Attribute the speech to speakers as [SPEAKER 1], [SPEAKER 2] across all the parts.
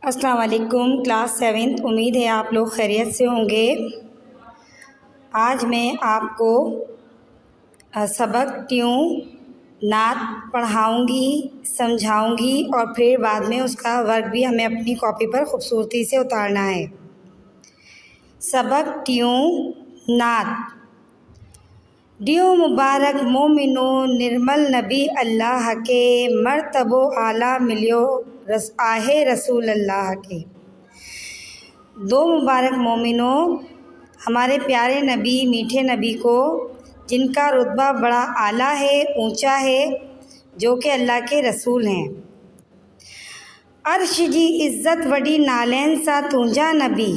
[SPEAKER 1] अस्सलाम वालेकुम class 7th। उम्मीद है आप लोग खैरियत से होंगे। आज मैं आपको सबक ट्यून नात पढ़ाऊँगी, समझाऊँगी और फिर बाद में उसका वर्क भी हमें अपनी कॉपी पर ख़ूबसूरती से उतारना है। सबक ट्यून नात। दियो मुबारक मोमिनो निर्मल नबी अल्लाह के मर्तबो आला मिलियो आहे रसूल अल्लाह के। दो मुबारक मोमिनो हमारे प्यारे नबी मीठे नबी को जिनका रुतबा बड़ा आला है, ऊंचा है, जो कि अल्लाह के रसूल हैं। अर्श जी इज़्ज़त वडी नालैन सा तुंजा नबी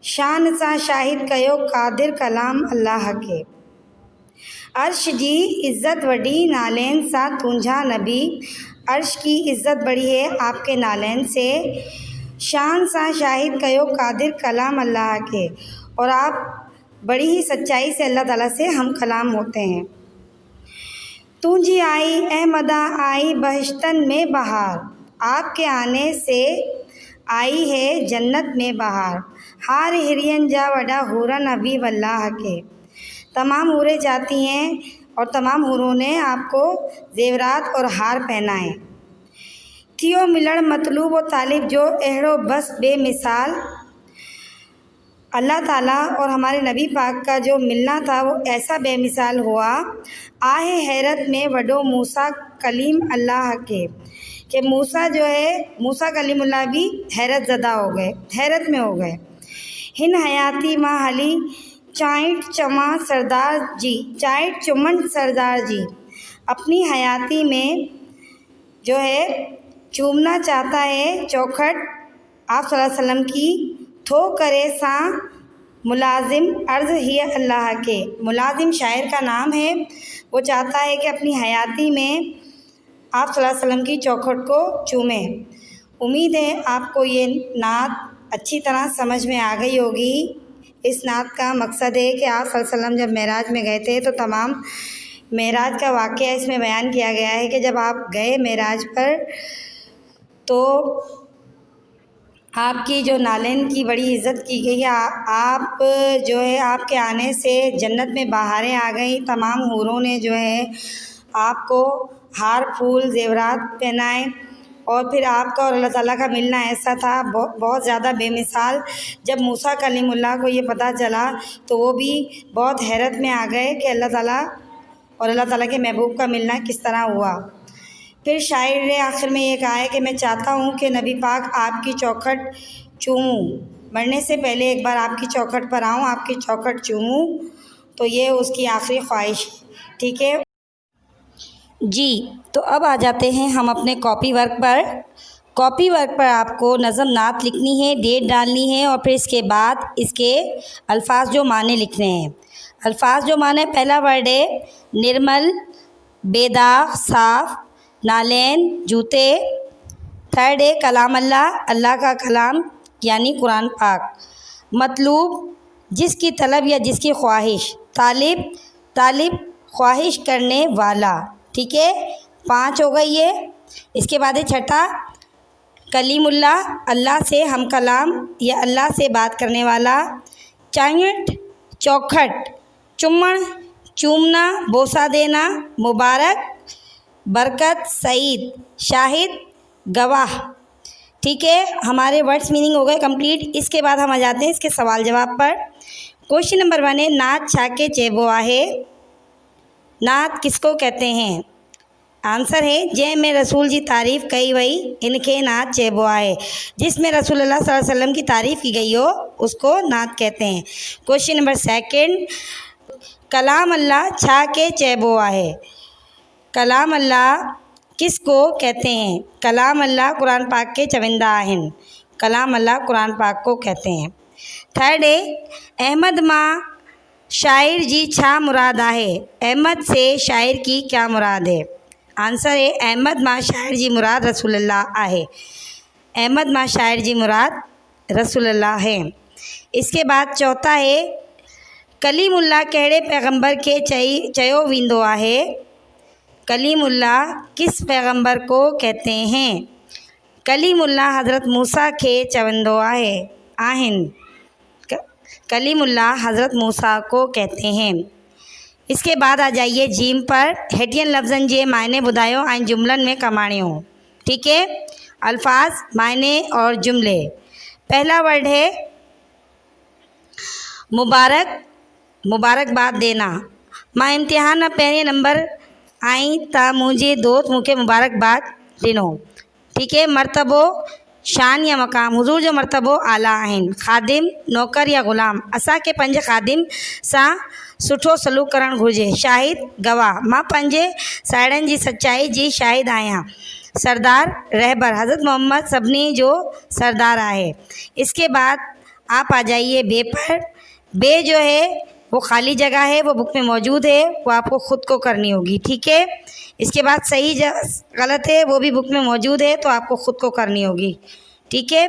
[SPEAKER 1] शान सा शाहिद कयो कादिर कलाम अल्लाह के। अर्श जी इज़्ज़त वडी नालैन सा तुंजा नबी, अर्श की इज़्ज़त बड़ी है आपके नालैन से। शान सा शाहिद कयो कादिर कलाम अल्लाह के, और आप बड़ी ही सच्चाई से अल्लाह ताला से हम कलाम होते हैं। तुझी आई अहमदा आई बहिश्तन में बहार, आपके आने से आई है जन्नत में बहार। हार हिरियन जा वडा हूरा नबी वल्लाह के, तमाम हूरें जाती हैं और तमाम हूरों ने आपको जेवरात और हार पहनाए। थियो मिलण मतलूब व तालिब जो अहड़ो बस बेमिसाल, अल्लाह ताला और हमारे नबी पाक का जो मिलना था वो ऐसा बेमिसाल हुआ। आहे हैरत में वडो मूसा कलीम अल्लाह के, कि मूसा जो है मूसा कलीमुल्लाह भी हैरत ज़दा हो गए, हैरत में हो गए। हिन हयाती माँ हली चाइट चमा सरदार जी, चाइट चुमन सरदार जी, अपनी हयाती में जो है चूमना चाहता है चौखट आप सल्लल्लाहु अलैहि वसल्लम की। थो करे सा मुलाजिम अर्ज़ ही अल्लाह के, मुलाजिम शायर का नाम है। वो चाहता है कि अपनी हयाती में आप सल्लल्लाहु अलैहि वसल्लम की चौखट को चूमे। उम्मीद है आपको ये नात अच्छी तरह समझ में आ गई होगी। इस नात का मकसद है कि आप सल्लल्लाहु अलैहि वसल्लम जब मेराज में गए थे तो तमाम मेराज का वाक़या इसमें बयान किया गया है कि जब आप गए मेराज पर तो आपकी जो नालैन की बड़ी इज़्ज़त की गई। आप जो है आपके आने से जन्नत में बहारें आ गई। तमाम हूरों ने जो है आपको हार फूल जेवरात पहनाए, और फिर आपका और अल्लाह ताला का मिलना ऐसा था बहुत ज़्यादा बेमिसाल। जब मूसा कलीमुल्लाह को ये पता चला तो वो भी बहुत हैरत में आ गए कि अल्लाह ताला और अल्लाह ताला के महबूब का मिलना किस तरह हुआ। फिर शायर ने आखिर में ये कहा है कि मैं चाहता हूँ कि नबी पाक आपकी चौखट चूमूँ, मरने से पहले एक बार आपकी चौखट पर आऊँ, आपकी चौखट चूमूँ। तो ये उसकी आखिरी ख्वाहिश, ठीक है जी। तो अब आ जाते हैं हम अपने कॉपी वर्क पर। कॉपी वर्क पर आपको नज़म नात लिखनी है, डेट डालनी है, और फिर इसके बाद इसके अल्फाज जो माने लिखने हैं। अल्फाज जो माने, पहला वर्ड है निर्मल, बेदाग, साफ़, नालैन, जूते। थर्ड है कलाम अल्लाह, अल्लाह का कलाम यानी कुरान पाक। मतलूब, जिसकी तलब या जिसकी ख्वाहिश। तालिब, तालिब ख्वाहिश करने वाला, ठीक है। 5 हो गई है। इसके बाद है छठा कलीमुल्लाह, अल्लाह से हम कलाम या अल्लाह से बात करने वाला। चाइट चौखट, चुम्मन चूमना, बोसा देना, मुबारक बरकत, सईद शाहिद गवाह, ठीक है। हमारे वर्ड्स मीनिंग हो गए कंप्लीट। इसके बाद हम आ जाते हैं इसके सवाल जवाब पर। क्वेश्चन नंबर 1 है नात छाके चेबो आहे, नात किसको कहते हैं। आंसर है जै में रसूल जी तारीफ़ कई वई इनके नात चेबो आहे, जिसमें रसूल अल्लाह सल्लल्लाहु अलैहि वसल्लम की तारीफ़ की गई हो उसको नात कहते हैं। क्वेश्चन नंबर 2 कलाम अल्लाह छा के चेबो आहे, कलाम अल्लाह किसको कहते हैं। कलाम अल्लाह कुरान पाक के चविंदा आहिन, कलाम अल्लाह कुरान पाक को कहते हैं। थर्ड है अहमद माँ शायर जी छा मुराद आहे, अहमद से शायर की क्या मुराद है। आंसर है अहमद माँ शायर जी मुराद रसूलुल्लाह आहे, अहमद माँ शायर जी मुराद रसूलुल्लाह है। इसके बाद चौथा है कलीमुल्लाह कहिड़े पैगंबर के चयो वेंदो आहे, कलीमुल्लाह किस पैगंबर को कहते हैं। कलीमुल्ला हज़रत मूसा खे चवंदो आहिनि। कलीमुल्ला हज़रत मूसा को कहते हैं। इसके बाद आ जाइए जीम पर। हेठियन लफ़्ज़नि जे मायने ॿुधायो ऐं जुमलनि में कमाणियो। ठीक है, अल्फाज, मायने और जुमले। पहला वर्ड है मुबारक, मुबारकबाद देना। मां इम्तिहान में पहिरें नंबर आई त मुंहिंजे दोस्त मूंखे मुबारकबाद ॾिनो। ठीक है, मर्तबो, शान या मक़ाम, हुज़ूर जो मर्तबो आला आहिनि। ख़ादिम, नौकर या ग़ुलाम, असांखे पंहिंजे ख़ादिम सां सुठो सलूक करणु घुरिजे। शाहिद, गवाह, मां पंहिंजे साहेड़ियुनि जी सचाई जी शाहिद आहियां। सरदार, रहबर, हज़रत मोहम्मद सभिनी जो सरदार आहे। इसके बाद आप आ जाइए बे पर। बे जो है वो खाली जगह है, वो बुक में मौजूद है, वो आपको ख़ुद को करनी होगी। ठीक है, इसके बाद सही गलत है वो भी बुक में मौजूद है, तो आपको ख़ुद को करनी होगी। ठीक है,